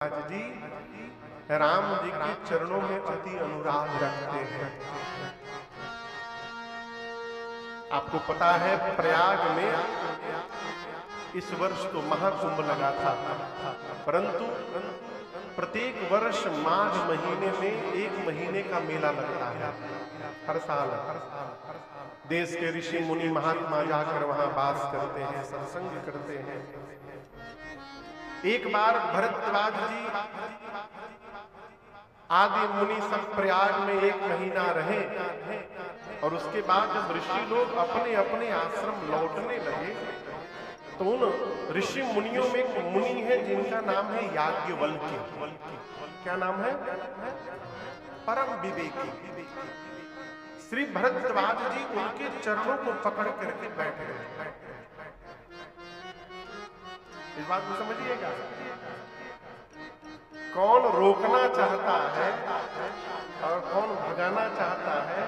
आज जी राम जी के चरणों में अति अनुराग रखते हैं। आपको पता है प्रयाग में इस वर्ष तो महाकुंभ लगा था, परंतु प्रत्येक वर्ष माघ महीने में 1 महीने का मेला लगता है। हर साल देश के ऋषि मुनि महात्मा जाकर वहां वास करते हैं, सत्संग करते हैं। एक बार भरद्वाज जी आदि मुनि सब प्रयाग में 1 महीना रहे और उसके बाद जब ऋषि लोग अपने अपने आश्रम लौटने लगे तो उन ऋषि मुनियों में एक मुनि है जिनका नाम है याज्ञवल्क्य। क्या नाम है? परम विवेकी। श्री भरद्वाज जी उनके चरणों को पकड़ करके बैठ गए। इस बात को समझिएगा, कौन रोकना चाहता है और कौन भगाना चाहता है।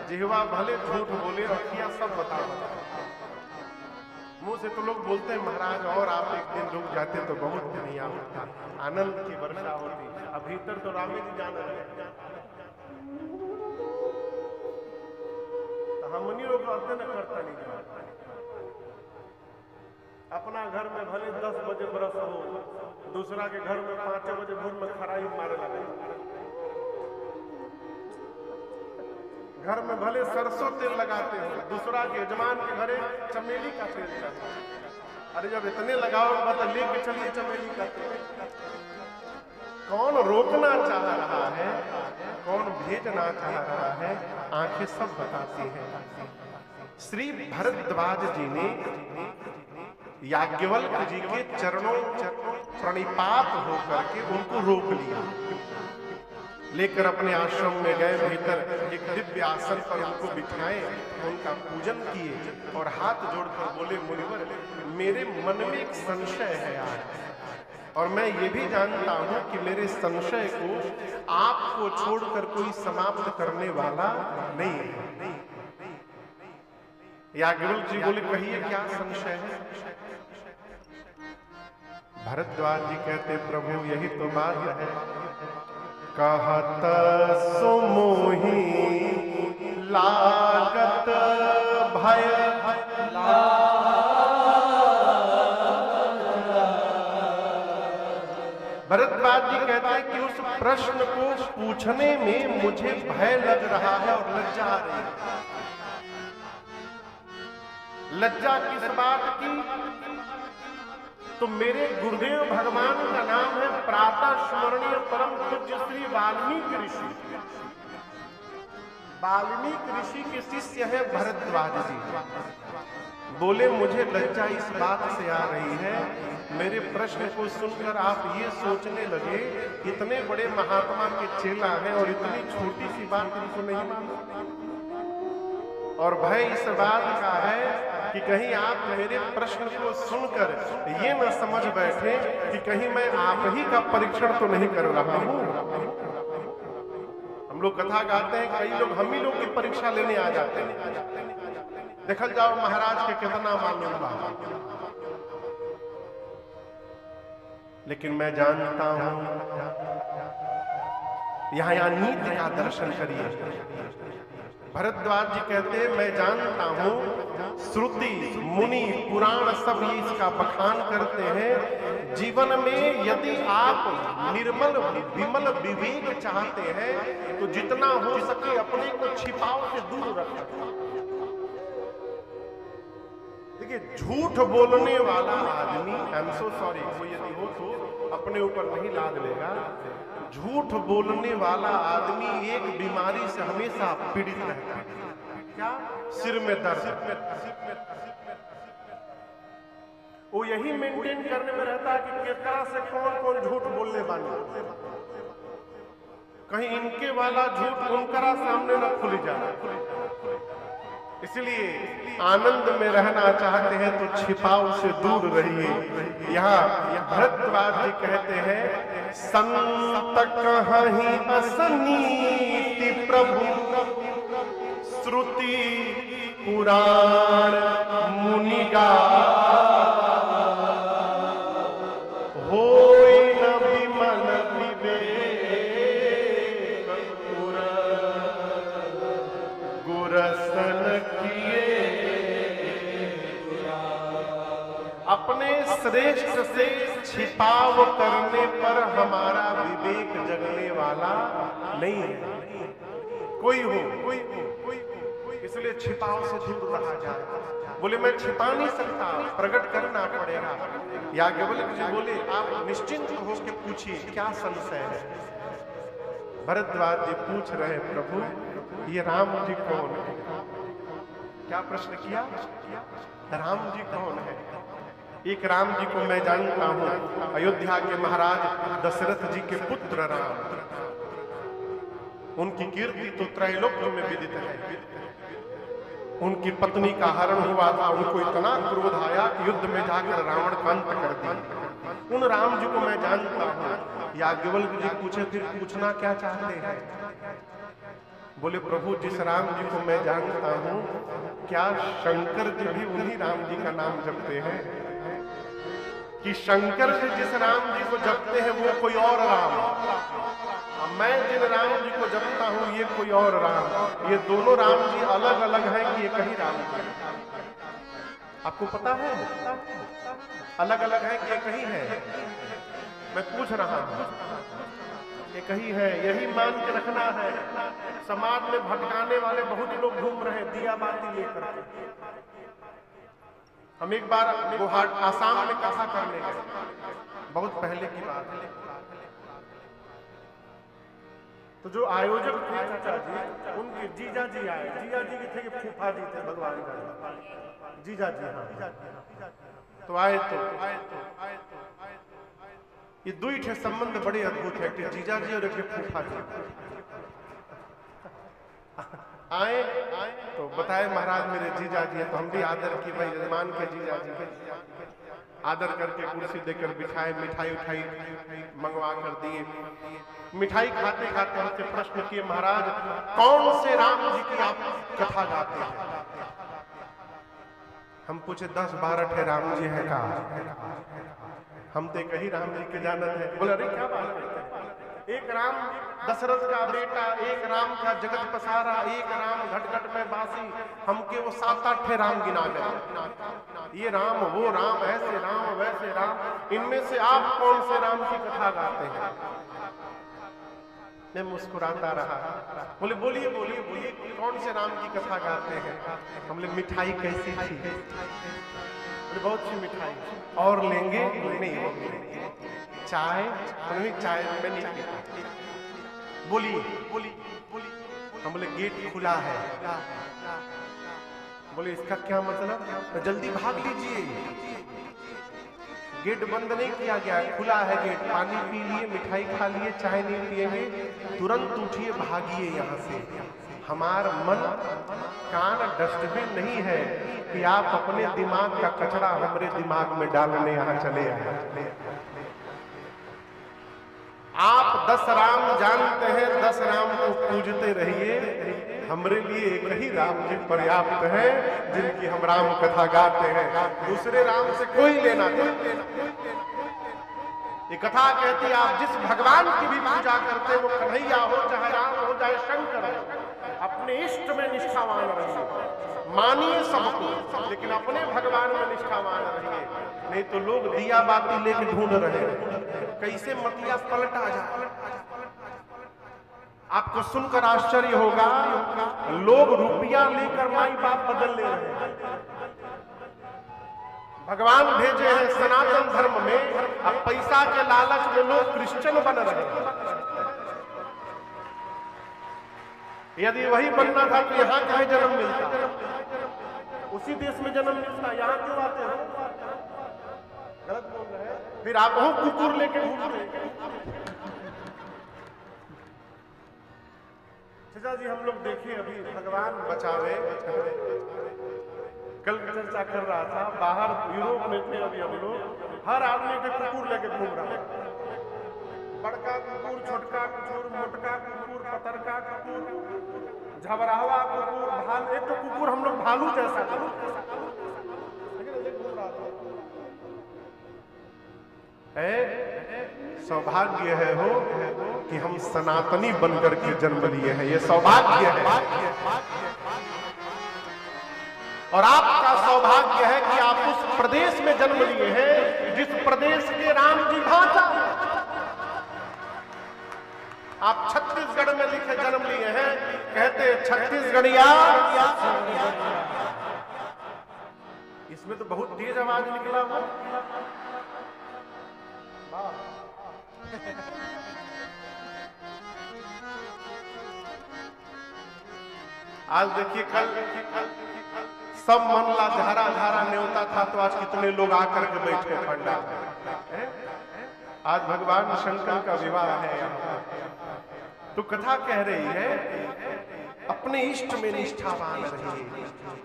जिह्वा भले झूठ बोले और किया सब बता। मुंह से तो लोग बोलते हैं महाराज और आप एक दिन रुक जाते तो बहुत दुनिया होता, आनंद की वर्षा होती। अब भीतर तो रामे जी जाना है, तो हम मुनि लोग अध्ययन करता नहीं। अपना घर में भले 10 बजे बरस हो, दूसरा के घर में 5 बजे भोर में खराई मारे लगे। घर में भले सरसों तेल लगाते हो, दूसरा के यजमान के घरे चमेली का तेल चलता। अरे जब इतने लगाओ तो लेके चलिए चमेली का तेल। कौन रोकना चाह रहा है, कौन भेजना चाह रहा है, आंखें सब बताती हैं। श्री भरद्वाज जी ने याज्ञवल्क्य जी के चरणों प्रणिपात होकर के उनको रोक लिया, लेकर अपने आश्रम में गए। भीतर एक दिव्य आसन पर उनको बिठाए, उनका पूजन किए और हाथ जोड़कर बोले, मुनिवर मेरे मन में एक संशय है आज, और मैं ये भी जानता हूं कि मेरे संशय को आपको छोड़कर कोई समाप्त करने वाला नहीं है। याज्ञवल्क्य जी बोले, कहिए क्या संशय है। भरद्वाज जी कहते, प्रभु यही तो बात है। कहत सुमोही लागत भय, भरद्वाज जी कहते हैं कि उस प्रश्न को पूछने में मुझे भय लग रहा है और लज्जा आ रही है। लज्जा किस बात की? तो मेरे गुरुदेव भगवान का नाम है प्रातः स्मरणीय परम पूज्य श्री वाल्मीकि ऋषि। वाल्मीकि ऋषि के शिष्य है भरद्वाज जी। बोले, मुझे लज्जा इस बात से आ रही है, मेरे प्रश्न को सुनकर आप ये सोचने लगे इतने बड़े महात्मा के चेला हैं और इतनी छोटी सी बात इनको नहीं मालूम। और भय इस बात का है कि कहीं आप मेरे प्रश्न को सुनकर ये न समझ बैठे कि कहीं मैं आप ही का परीक्षण तो नहीं कर रहा हूं। हम लोग कथा गाते हैं, कई लोग हम ही लोग की परीक्षा लेने आ जाते हैं। देखल जाओ महाराज के कितना मालूम बा। लेकिन मैं जानता हूं, यहाँ नीति का दर्शन करिए। भरद्वाज जी कहते हैं, मैं जानता हूं, श्रुति मुनि पुराण सब इसका बखान करते हैं। जीवन में यदि आप निर्मल विमल विवेक चाहते हैं तो जितना हो सके अपने को छिपाव से दूर रखें। देखिए, झूठ बोलने वाला आदमी, आई एम सो सॉरी, कोई यदि हो तो अपने ऊपर नहीं लाद लेगा। झूठ बोलने वाला आदमी एक बीमारी से हमेशा पीड़ित रहता है। क्या? सिर में दर्द। वो यही मेंटेन करने में रहता है कि केकरा से कौन कौन झूठ बोलने वाले, कहीं इनके वाला झूठ उनकरा सामने न खुल जाए। इसलिए आनंद में रहना चाहते हैं तो छिपाव से दूर रहिए। यहाँ भरद्वाज जी कहते हैं, संत कहीं असनीति प्रभु, श्रुति पुराण मुनिगा, होय न विमल श्रेष्ठ से छिपाव करने पर हमारा विवेक जगने वाला नहीं है। कोई हो, इसलिए छिपाव से दूर रहा जाए। बोले मैं छिपा नहीं सकता, प्रकट करना पड़ेगा। याज्ञवल्क्य जी बोले आप निश्चिंत होकर पूछिए, क्या संशय है। भरद्वाज जी पूछ रहे प्रभु ये राम जी कौन है? क्या प्रश्न किया? राम जी कौन है? एक राम जी को मैं जानता हूं, अयोध्या के महाराज दशरथ जी के पुत्र राम। उनकी कीर्ति तो त्रैलोक्य में विदित है। उनकी पत्नी का हरण हुआ था, उनको इतना क्रोध आया कि युद्ध में जाकर रावण का अंत कर दिया। उन राम जी को मैं जानता हूं। याज्ञवल्क्य जी पूछे फिर पूछना क्या चाहते हैं? बोले प्रभु जिस राम जी को मैं जानता हूं, क्या शंकर जी भी उन्हीं राम जी का नाम जपते हैं? कि शंकर जी जिस राम जी को जपते हैं वो कोई और राम, मैं जिन राम जी को जपता हूं ये कोई और राम। ये दोनों राम जी अलग अलग हैं कि एक ही राम जी? आपको पता है अलग अलग है कि एक ही है? मैं पूछ रहा हूं, एक ही है, यही मान के रखना है। समाज में भटकाने वाले बहुत लोग घूम रहे हैं दिया बाती लेकर के। हम एक बार गुवाहाटी आसाम में कथा करने गए, बहुत पहले की बात है। तो जो आयोजक थे चाचा जी, उनके जीजा जी आए। जीजा जी के थे कि फूफा जी थे भगवान का जीजा जी। हाँ तो आए तो ये दुई ठे संबंध बड़े अद्भुत है कि जीजा जी और एक फूफा जी आए तो बताए महाराज मेरे जीजा जी है। तो हम भी आदर की, भाई जजमान के जीजा जी आदर करके कुर्सी देकर बिठाए, मिठाई उठाई मंगवा कर दिए। मिठाई खाते खाते हमसे प्रश्न किए महाराज कौन से राम जी की आप कथा गाते हैं? हम पूछे 10-12 ठे राम जी है का? हम तो कहीं राम जी के जानत है। बोले अरे क्या बात करते हैं, एक राम दशरथ का बेटा, एक राम का जगत पसारा, एक राम घट घट में बासी। हमके वो 7-8 ठे राम गिना गए। ये राम वो राम, ऐसे राम वैसे राम, इनमें से आप कौन से राम की कथा गाते हैं? मैं मुस्कुराता रहा। बोले बोलिए बोलिए बोलिए कौन से राम की कथा गाते हैं? हमने मिठाई कैसी थी? बोले बहुत सी मिठाई। और लेंगे? नहीं। चाय? नहीं चाय में नहीं पीता। बोलिए बोलिए। हम बोले गेट खुला है। बोले इसका क्या मतलब? तो जल्दी भाग लीजिए, गेट बंद नहीं किया गया, खुला है गेट। पानी पी लिए, मिठाई खा लिए, चाय नहीं पिएंगे, तुरंत उठिए भागिए यहाँ से। हमारा मन कान डस्टबिन नहीं है कि आप अपने दिमाग का कचरा हमारे दिमाग में डालने यहाँ चले आए। आप 10 राम जानते हैं, 10 राम को पूजते रहिए। हमारे लिए एक ही राम जी पर्याप्त है जिनकी हम राम कथा गाते हैं। दूसरे राम से कोई लेना नहीं। ये कथा कहती है आप जिस भगवान की भी पूजा करते हैं, वो कन्हैया हो चाहे राम हो चाहे शंकर हो, अपने इष्ट में निष्ठावान रहिए। मानिए सबको लेकिन अपने भगवान में निष्ठावान रहिए, नहीं तो लोग दिया बाती लेके ढूंढ रहे हैं कैसे मतिया पलटा जाए। आपको सुनकर आश्चर्य होगा, लोग रुपया लेकर माई बाप बदल ले रहे हैं। भगवान भेजे हैं सनातन धर्म में, अब पैसा के लालच में लोग क्रिश्चियन बन रहे हैं। यदि वही बनना था तो यहाँ कहीं जन्म मिलता, उसी देश में जन्म मिलता, यहाँ क्यों आते हैं? गलत बोल रहे हैं। फिर आप वहां कुकुर लेके घूम रहे हैं। चाचा जी हम लोग देखिए अभी भगवान बचावे, कल चर्चा कर रहा था, बाहर यूरोप में थे अभी हम लोग, हर आदमी के कुकुर लेके घूम रहा है। बड़का कुकुर, छोटका कुकुर, मोटका कुकुर, पतरका कुकुर, झबरावा कुकुर, भालू। एक तो कुकुर हम लोग भालू जैसा सौभाग्य है हो कि हम सनातनी बनकर के जन्म लिए हैं, ये सौभाग्य है। और आपका सौभाग्य है कि आप उस प्रदेश में जन्म लिए हैं जिस प्रदेश के राम जी भाषा। आप छत्तीसगढ़ में लिखे जन्म लिए हैं, कहते छत्तीसगढ़िया। इसमें तो बहुत तेज आवाज निकला हुआ। आज देखिए, कल सब मन ला धारा धारा न्योता था, तो आज कितने लोग आकर के बैठे पंडित। आज भगवान शंकर का विवाह है यहाँ। तो कथा कह रही है, अपने इष्ट में निष्ठावान रहिए।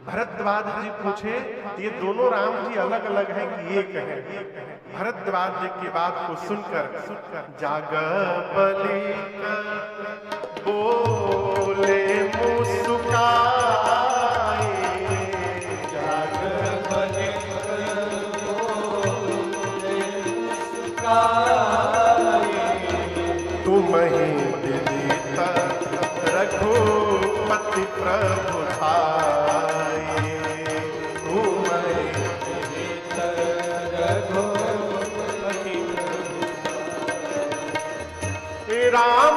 भरद्वाज जी पूछे, ये दोनों राम जी अलग अलग हैं कि एक है? भरद्वाज जी की बात को सुनकर जाग बलि बोले मुस्कुराए, जाग बलि बोले मुस्कुराए, तुम ही दिलित रघुपति प्रभु थाए, तुम ही दिलित रघुपति राम